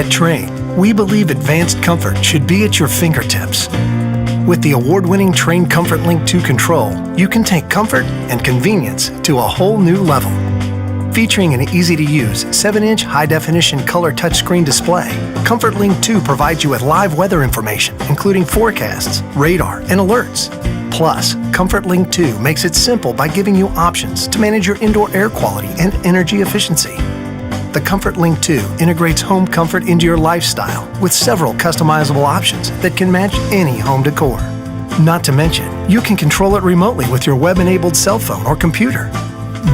Trane, we believe advanced comfort should be at your fingertips. With the award-winning Trane Comfort Link 2 control, you can take comfort and convenience to a whole new level. Featuring an easy-to-use 7-inch high-definition color touchscreen display, Comfort Link 2 provides you with live weather information, including forecasts, radar, and alerts. Plus, Comfort Link 2 makes it simple by giving you options to manage your indoor air quality and energy efficiency. The Comfort Link 2 integrates home comfort into your lifestyle with several customizable options that can match any home decor. Not to mention, you can control it remotely with your web-enabled cell phone or computer.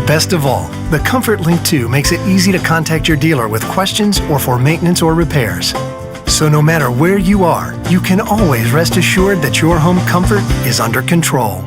Best of all, the Comfort Link 2 makes it easy to contact your dealer with questions or for maintenance or repairs. So no matter where you are, you can always rest assured that your home comfort is under control.